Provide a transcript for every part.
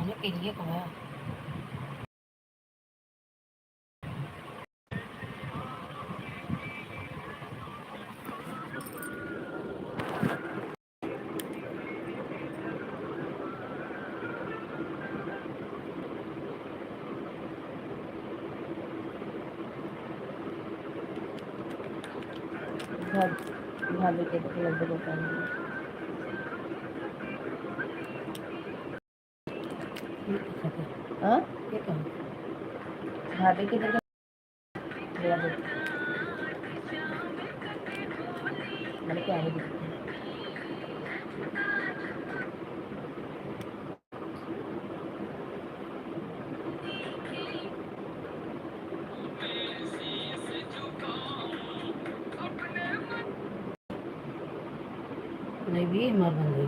हमने पी लिए तो है। भाभी के लड्डू बताएंगे। हाँ भाभी के लड्डू मैंने क्या है नहीं भी मार बन गई।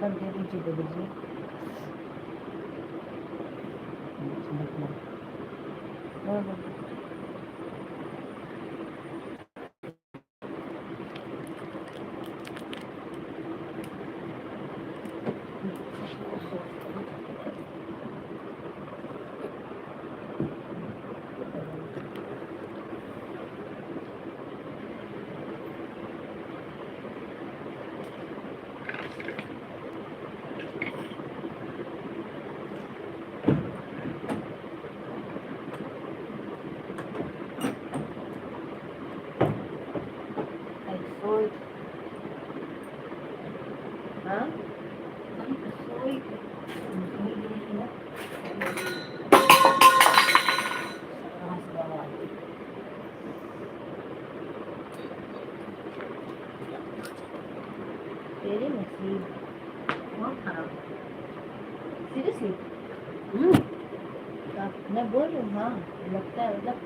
कर दे दीजिए दे दीजिए। तेरी नसीब बहुत खराब। सीरियसली मैं बोल रही हूँ। हाँ लगता है मतलब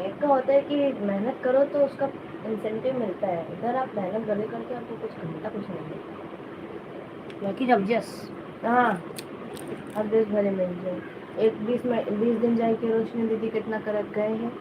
एक का होता है कि मेहनत करो तो उसका इंसेंटिव मिलता है। इधर आप मेहनत गले करके आपको कुछ घंटा कुछ नहीं मिलता। बाकी जब जस हाँ अब 10 भरे मिल जाए। एक 20 दिन जाए कि रोशनी दीदी कितना कर गए हैं।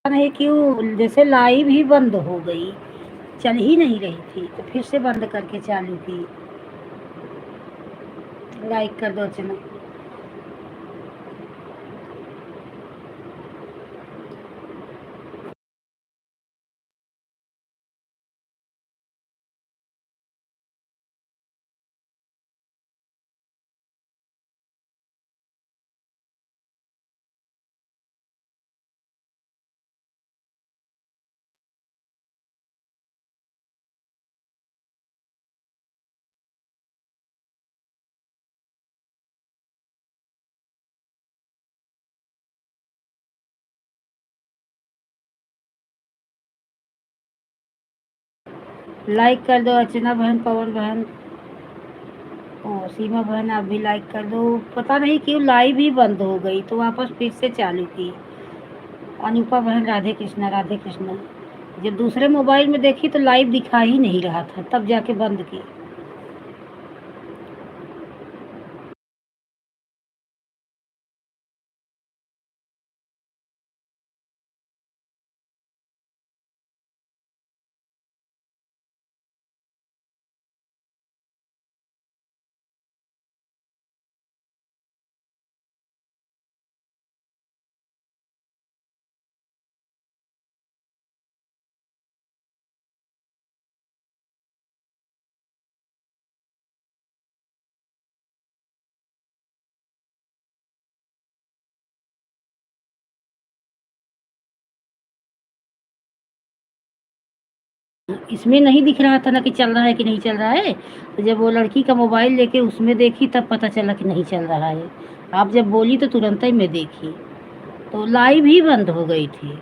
नहीं क्यों जैसे लाइव ही बंद हो गई, चल ही नहीं रही थी तो फिर से बंद करके चालू की। लाइक कर दो चैनल। लाइक कर दो अर्चना बहन, पवन बहन। सीमा बहन आप भी लाइक कर दो। पता नहीं क्यों लाइव ही बंद हो गई, तो वापस फिर से चालू की। अनुपा बहन राधे कृष्णा राधे कृष्णा। जब दूसरे मोबाइल में देखी तो लाइव दिखा ही नहीं रहा था, तब जाके बंद की। इसमें नहीं दिख रहा था ना कि चल रहा है कि नहीं चल रहा है। तो जब वो लड़की का मोबाइल लेके उसमें देखी तब पता चला कि नहीं चल रहा है। आप जब बोली तो तुरंत ही मैं देखी, तो लाइव ही बंद हो गई थी।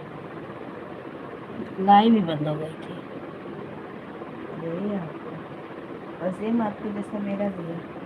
लाइव ही बंद हो गई थी। यही आपको और सेम आपको जैसा मेरा भी है।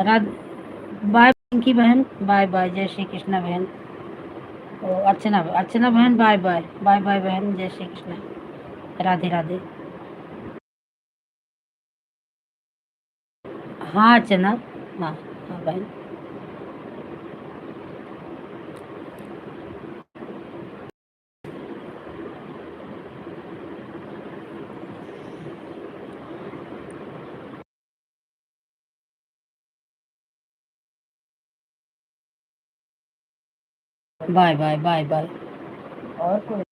राध बाय पिंकी बहन, बाय बाय, जय श्री कृष्णा बहन। ओ अर्चना, अर्चना बहन बाय बाय, बाय बाय बहन, जय श्री कृष्णा, राधे राधे। हाँ अर्चना, हाँ हाँ बहन। Bye bye bye bye. और कोई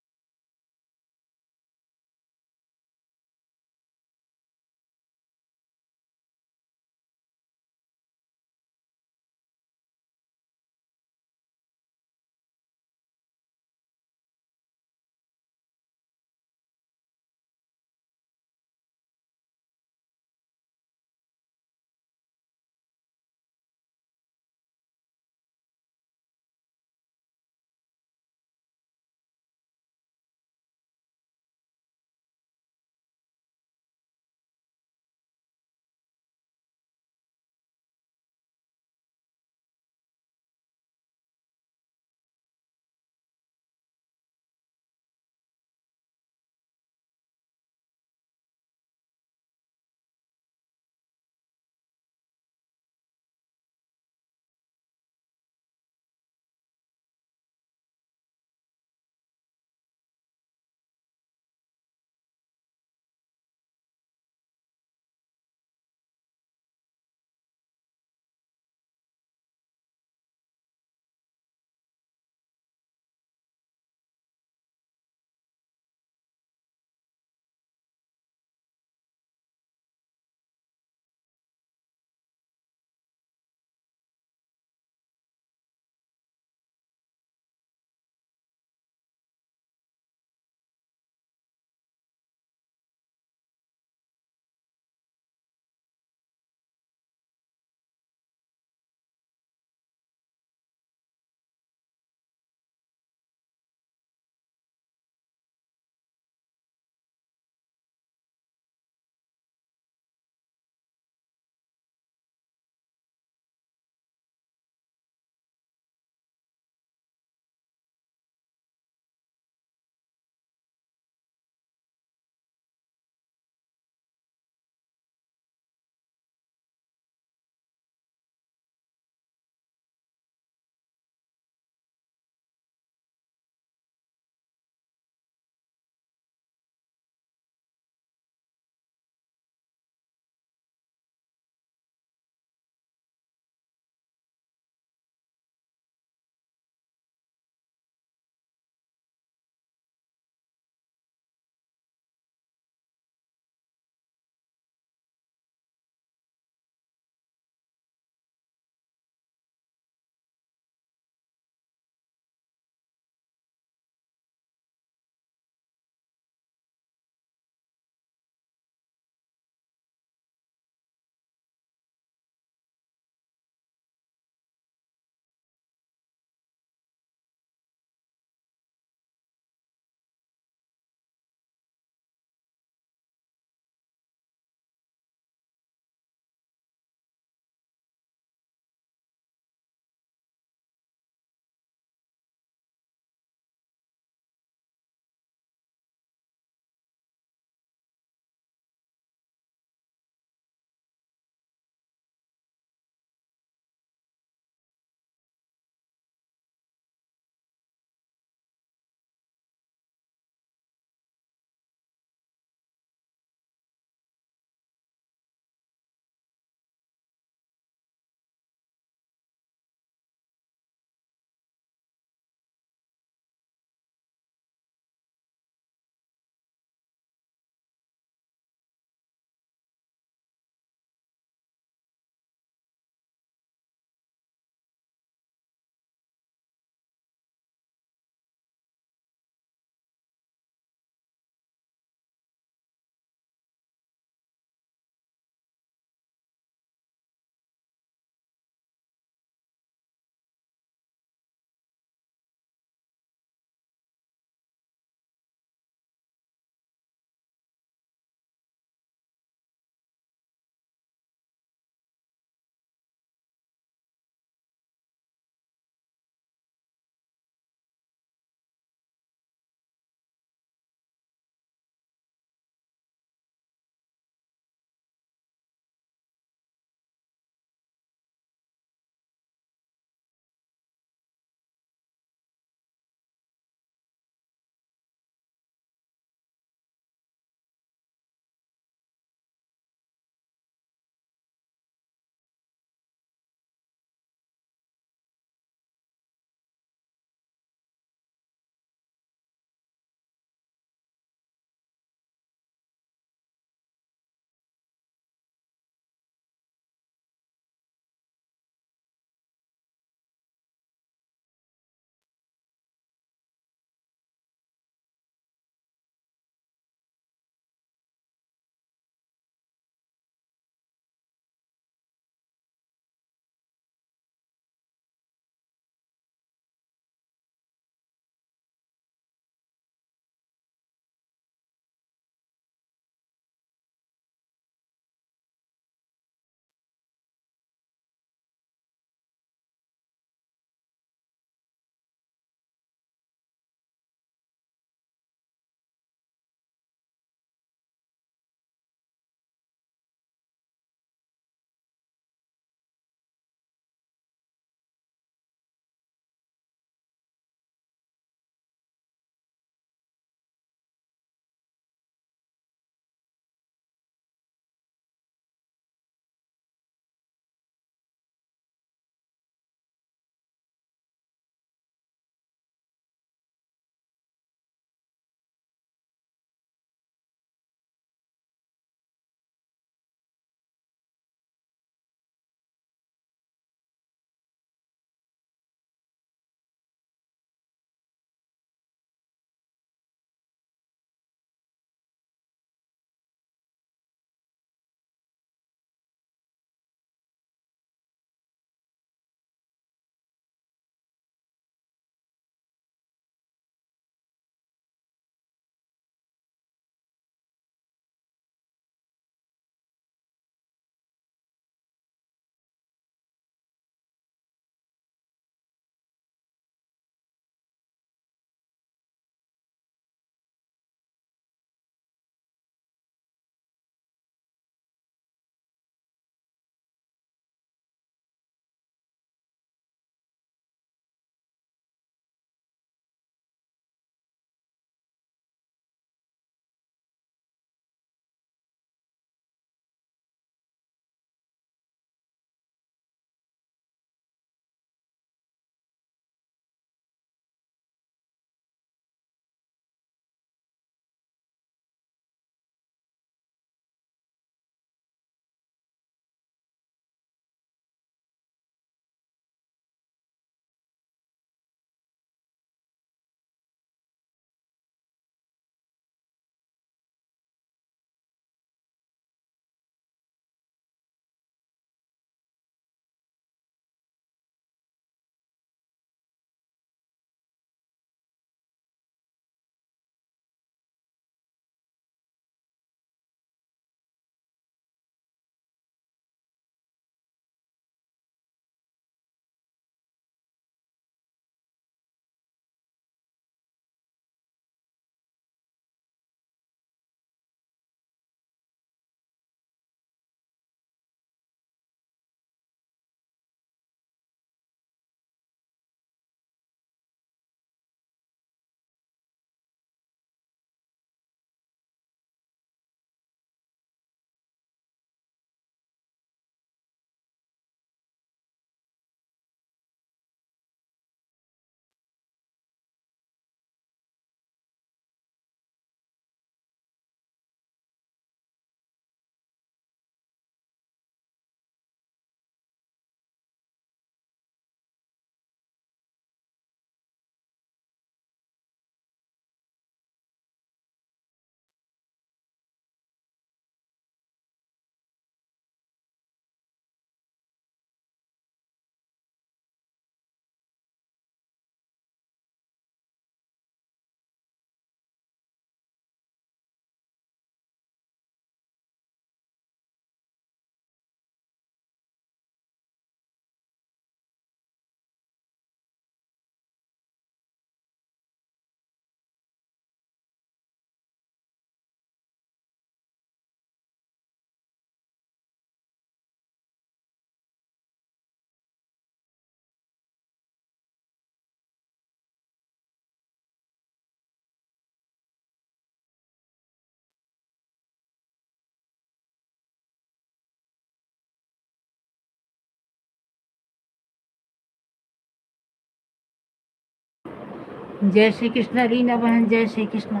जय श्री कृष्ण रीना बहन, जय श्री कृष्ण।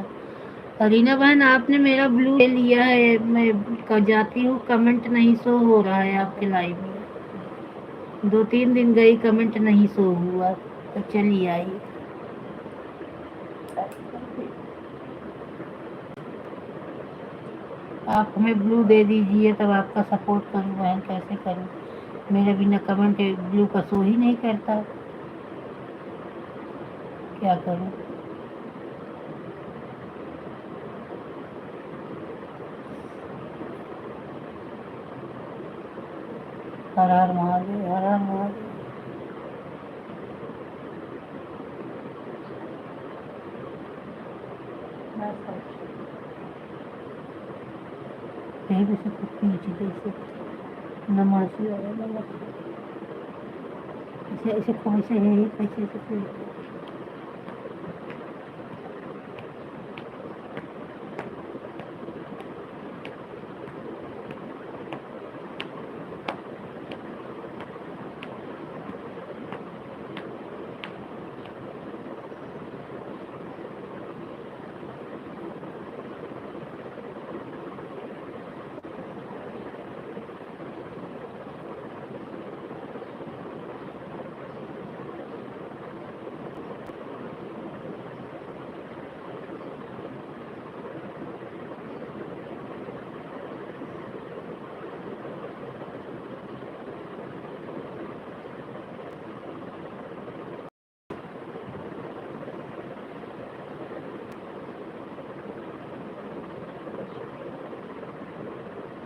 रीना बहन, आपने मेरा ब्लू ले लिया है, मैं जाती हूँ, कमेंट नहीं शो हो रहा है आपके लाइव में। 2-3 दिन गई, कमेंट नहीं शो हुआ, तो चलिए आइए। आप हमें ब्लू दे दीजिए, तब आपका सपोर्ट करूँ बहन, कैसे करूँ? मेरे बिना कमेंट ब्लू का शो ही नहीं करता, क्या करूँ? हर हर महादेव, हर हर महादेव। फिर इसे कुछ नीचे कैसे नमस्ते नमस्ते, ऐसे ऐसे कैसे है, कैसे कैसे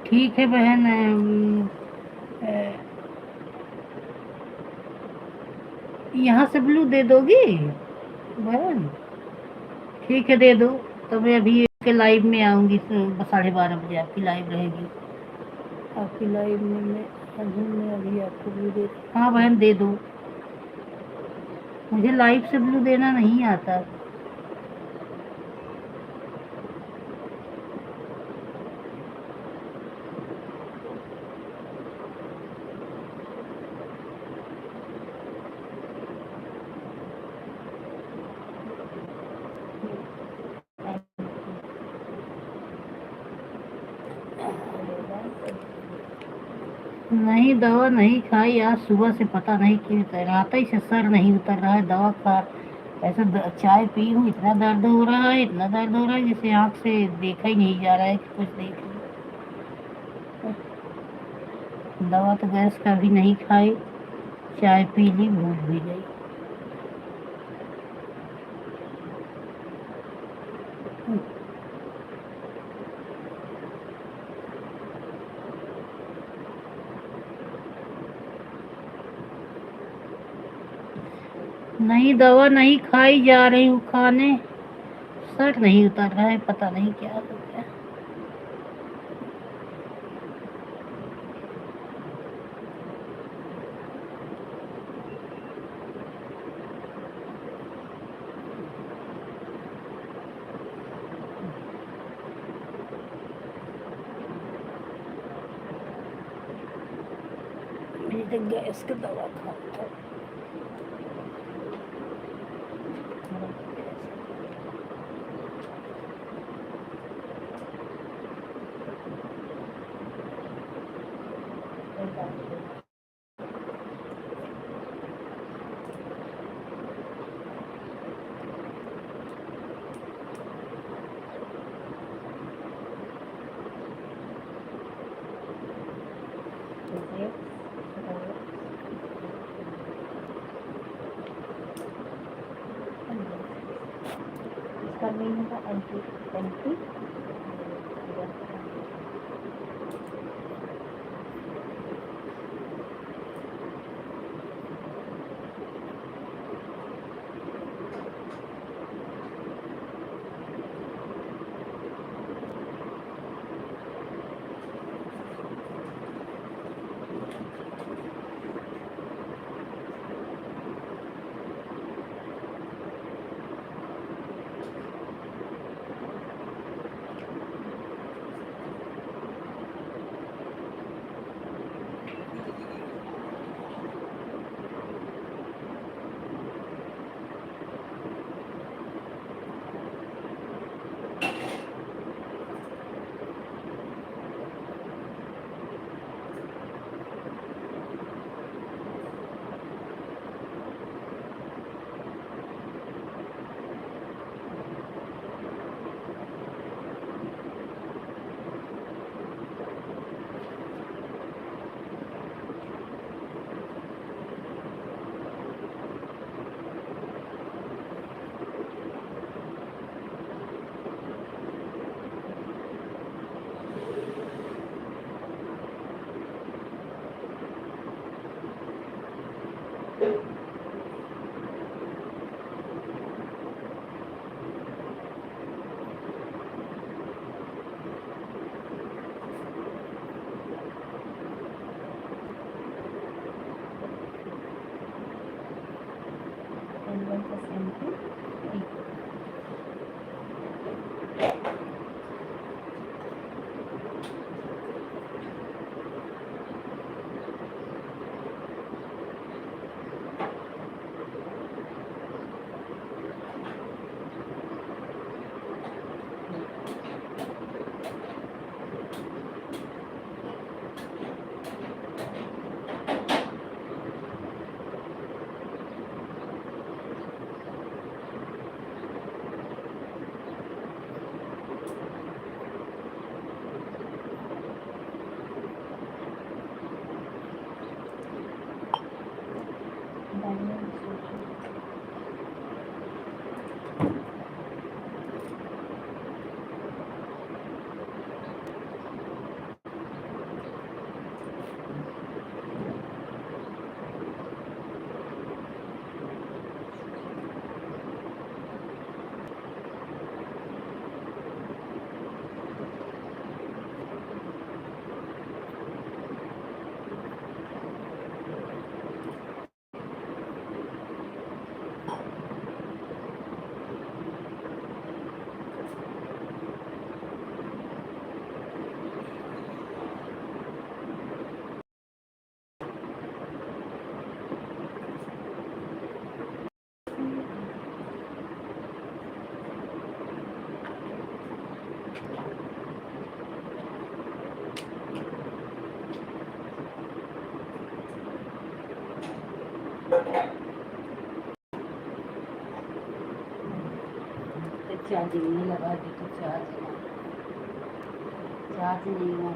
ठीक है बहन, यहाँ से ब्लू दे दोगी बहन? ठीक है, दे दो। तो मैं अभी के लाइव में आऊँगी, 12:30 बजे आपकी लाइव रहेगी। आपकी लाइव में मैं अभी आपको ब्लू दे, हाँ बहन दे दो। मुझे लाइव से ब्लू देना नहीं आता। नहीं, दवा नहीं खाई आज सुबह से, पता नहीं क्यों रात ही से सर नहीं उतर रहा है। दवा खा, ऐसा चाय पी हूँ, इतना दर्द हो रहा है, इतना दर्द हो रहा है, जैसे आँख से देखा ही नहीं जा रहा है कि कुछ देख लूं। दवा तो गैस का भी नहीं खाई, चाय पी ली, भूल भी गई। नहीं, दवा नहीं खाई, जा रही हूँ खाने, सर नहीं उतर रहा है, पता नहीं क्या हो गया। मेरी तो गैस की दवा खाता। इसका मेन होगा anti anti N1 plus N2 equal. Dynamic solution. Charging नहीं लगा दी तो चार्ज नहीं हुआ।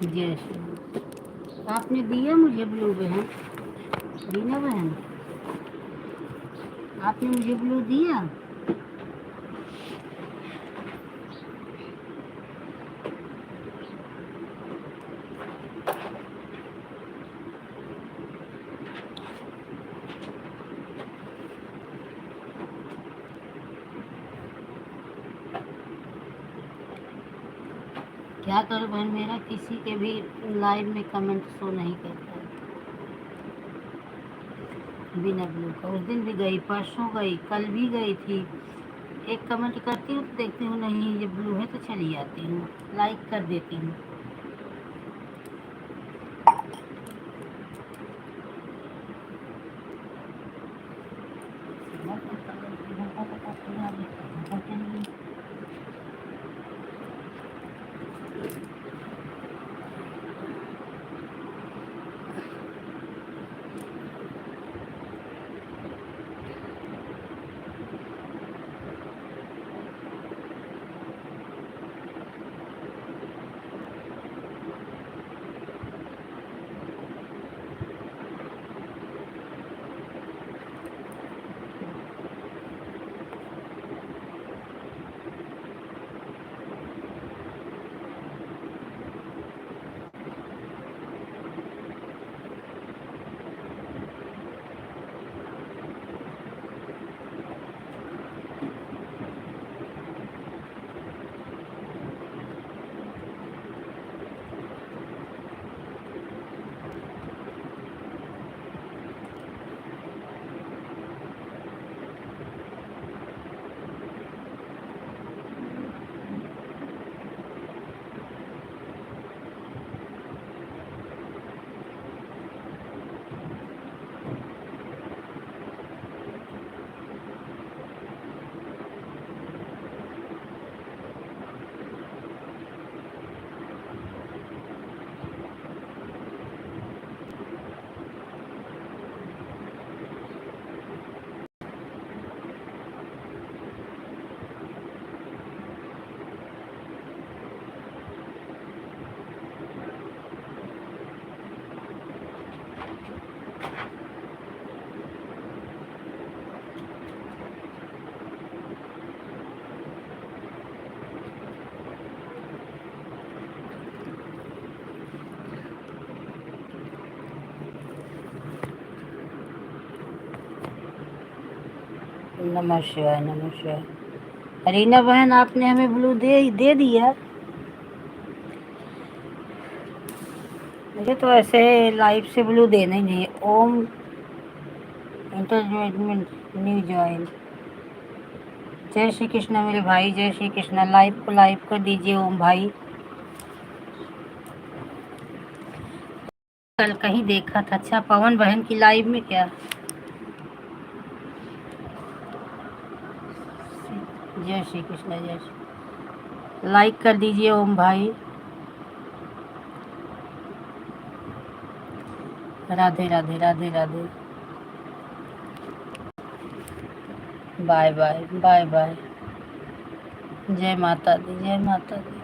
जय श्री। आपने दिया मुझे ब्लू बहन, दीना बहन, आपने मुझे ब्लू दिया। क्या करूं बहन, मेरा किसी के भी लाइव में कमेंट शो नहीं करता है बिना ब्लू का। उस दिन भी गई, परसों गई, कल भी गई थी। एक कमेंट करती हूँ तो देखती हूँ नहीं ये ब्लू है तो चली जाती हूँ, लाइक कर देती हूँ। नमः शिवाय, नमः शिवाय। रीना बहन, आपने हमें ब्लू दे दिया। मुझे तो ऐसे लाइव से ब्लू देना ही नहीं। ओम इंटरटेनमेंट न्यू ज्वाइन। जय श्री कृष्णा मेरे भाई, जय श्री कृष्णा। लाइव को लाइव कर दीजिए ओम भाई। कल कहीं देखा था, अच्छा पवन बहन की लाइव में क्या? जय श्री कृष्णा, जय श्री। लाइक कर दीजिए ओम भाई। Radhe Radhe, Radhe Radhe. Bye bye, bye bye. जय माता दी, जय माता दी।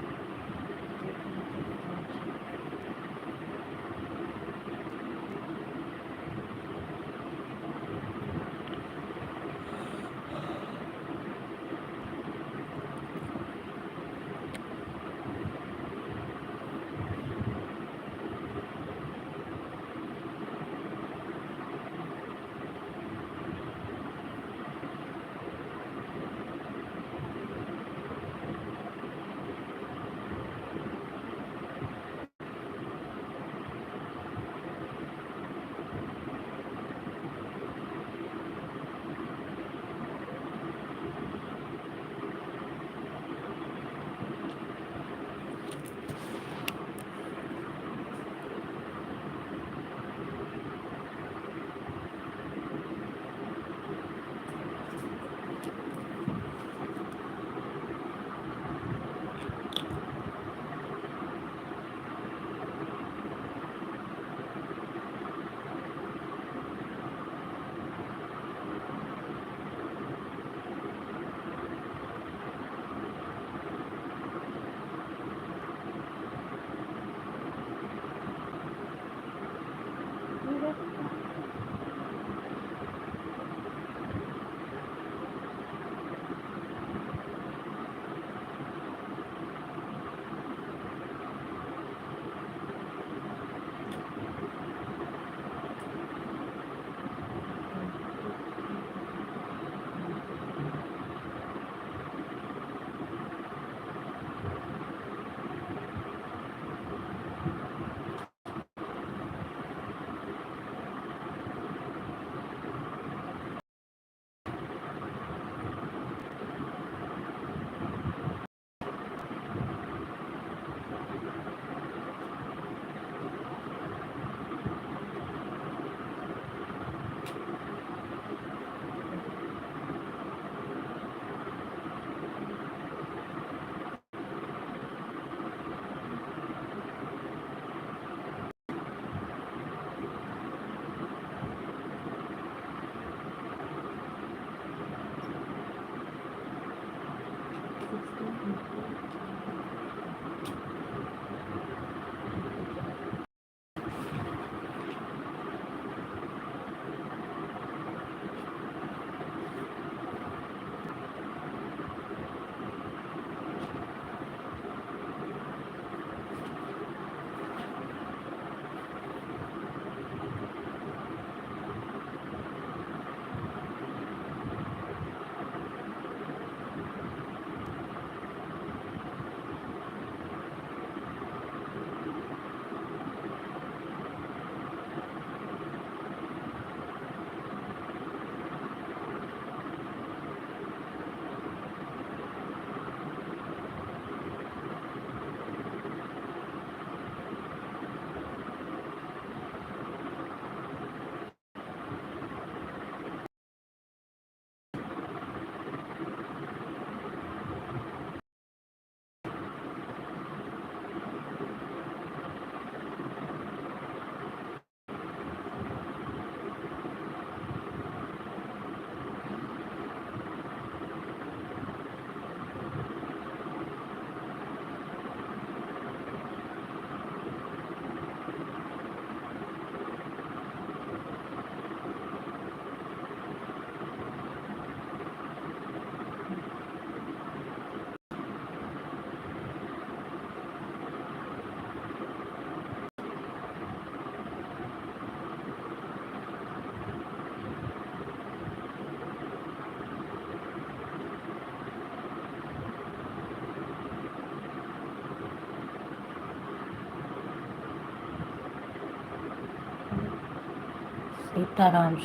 सीताराम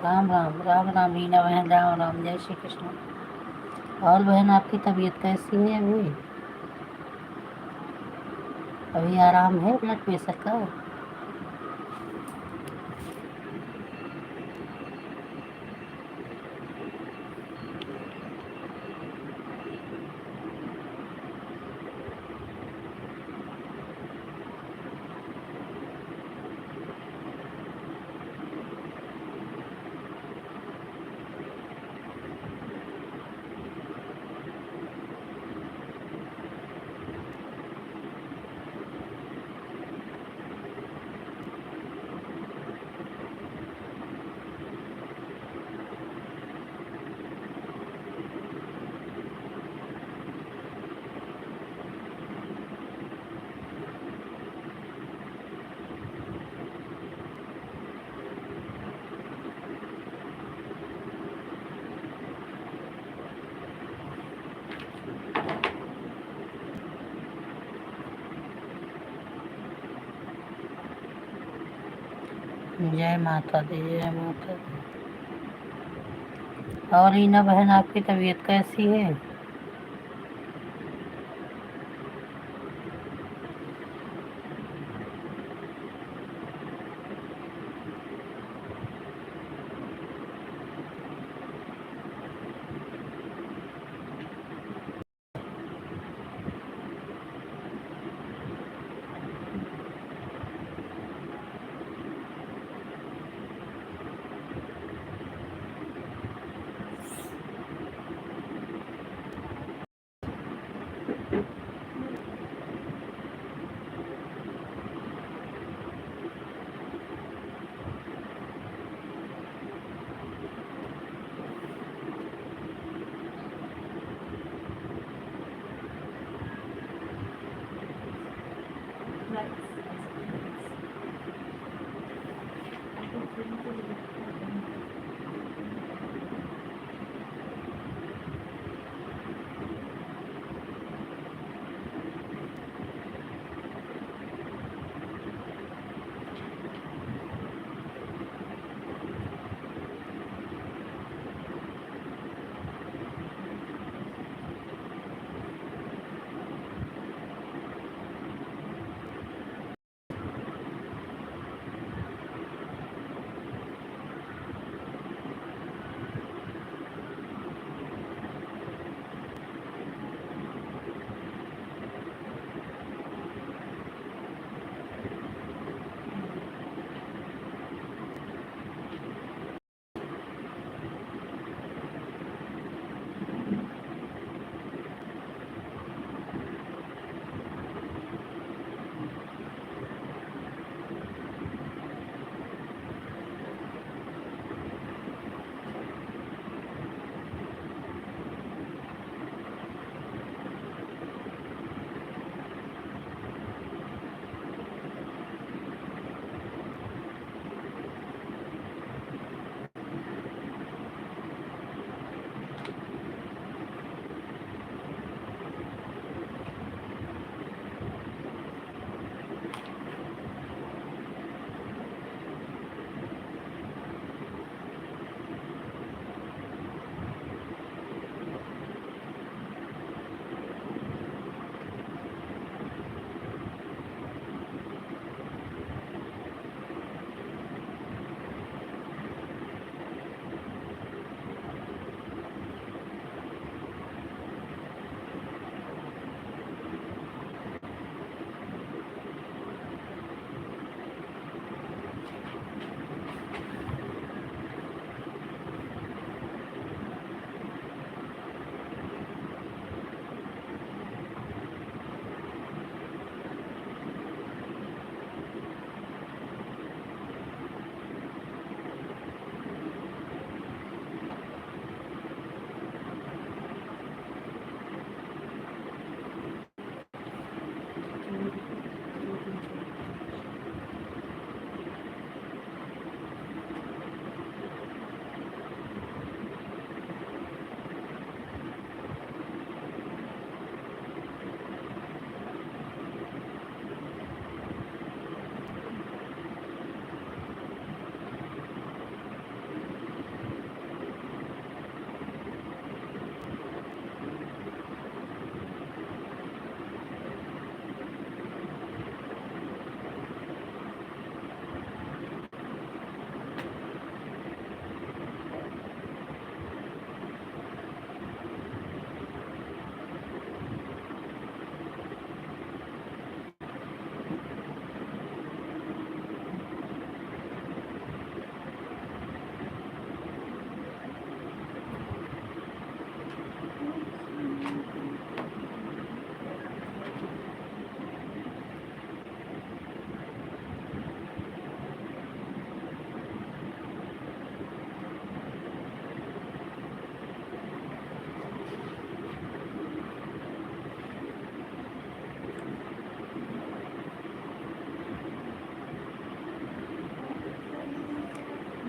राम राम राम राम रीना बहन, राम राम, जय श्री कृष्ण। और बहन आपकी तबीयत कैसी है अभी? अभी आराम है ब्लड प्रेशर का? जय माता दी, जय माता दी। और रीना बहन आपकी तबीयत कैसी है?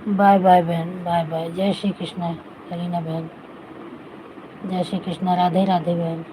बाय बाय बहन, बाय बाय। जय श्री कृष्ण करीना बहन, जय श्री कृष्ण, राधे राधे बहन।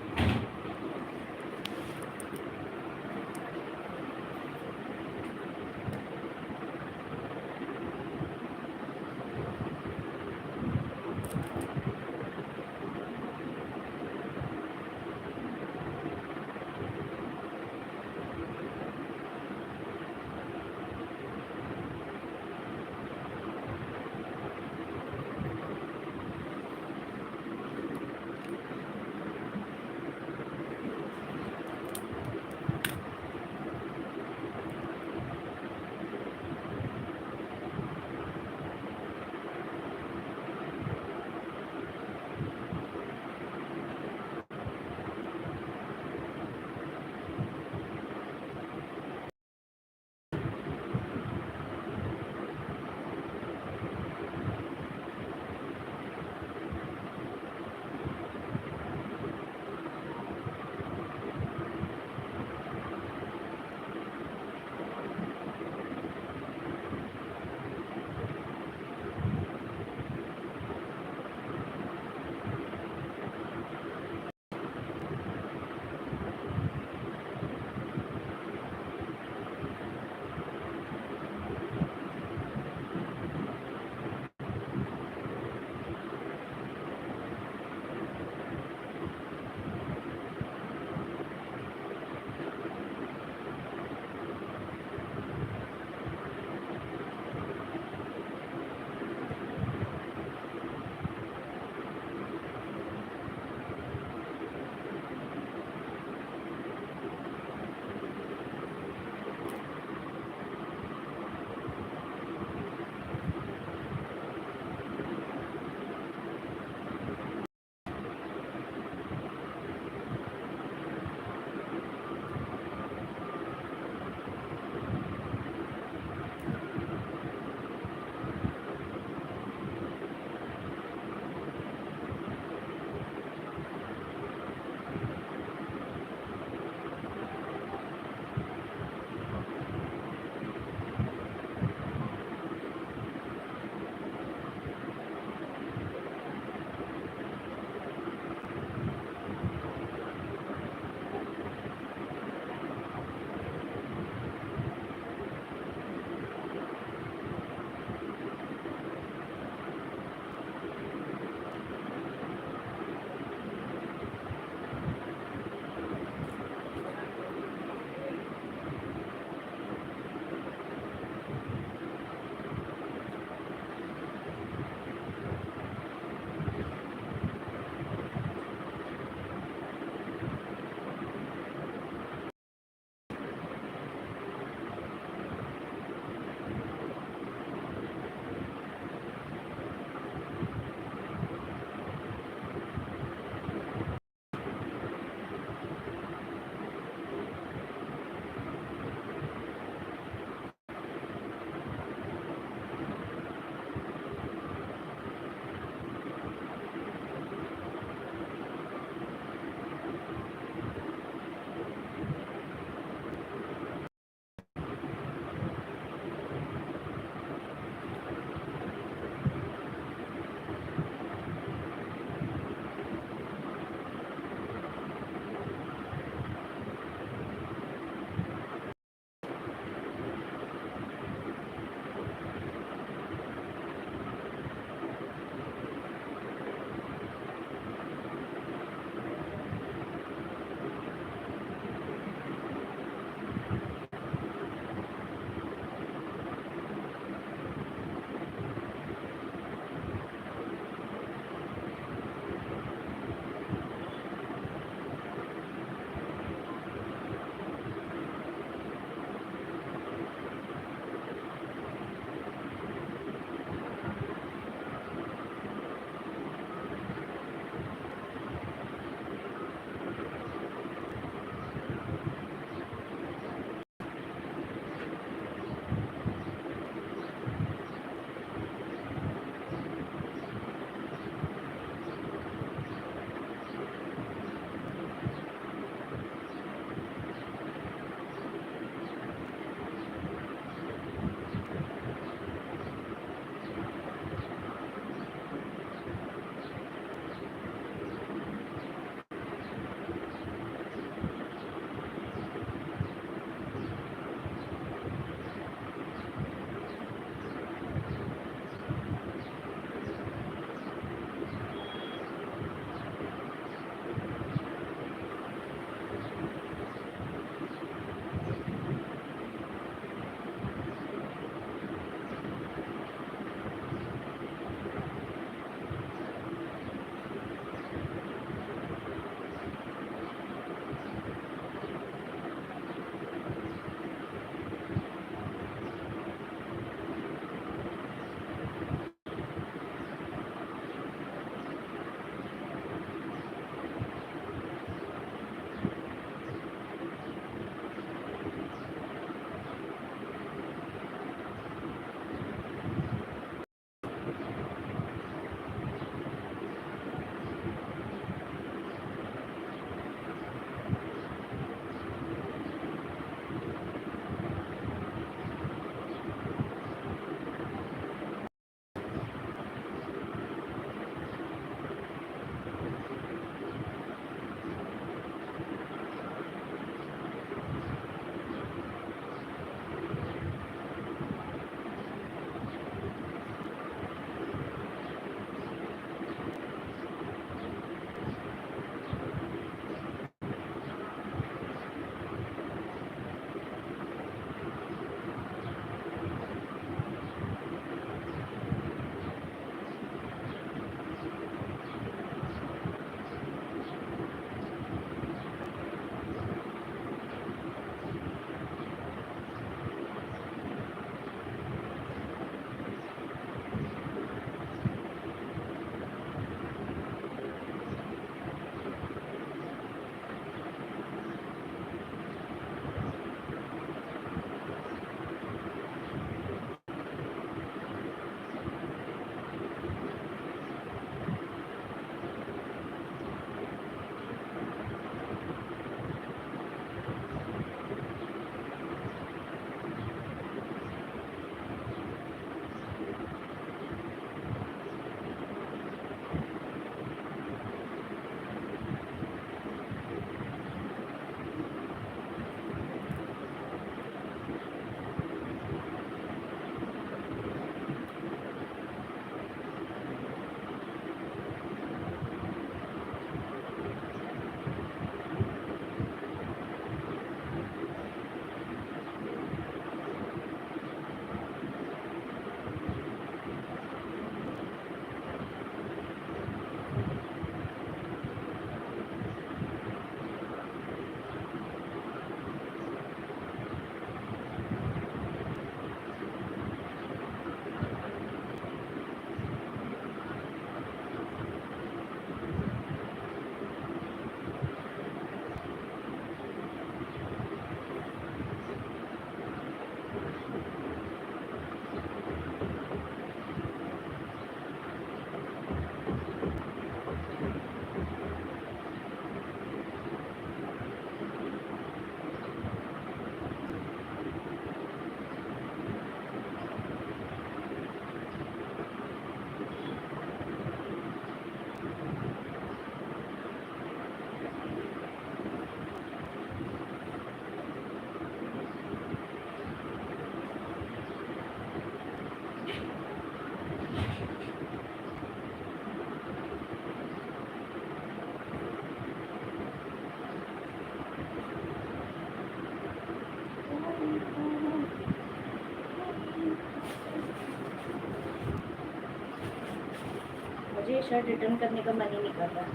शर्ट रिटर्न करने का मन ही नहीं कर रहा।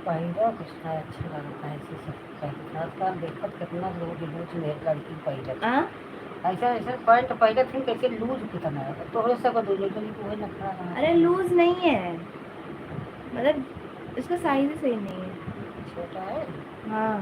पहिरा कुछ ना अच्छा लगता है ऐसे सब पहनता आजकल देखत कितना लूज लूज मेरे लड़की पहिरत हाँ ऐसा ऐसा पैंट पहिरत थी कैसे लूज कितना है तोहरे सब दूल्हे के लिए कोई नखरा रहा अरे लूज नहीं है, मतलब इसका साइज ही सही नहीं है। छोटा है हाँ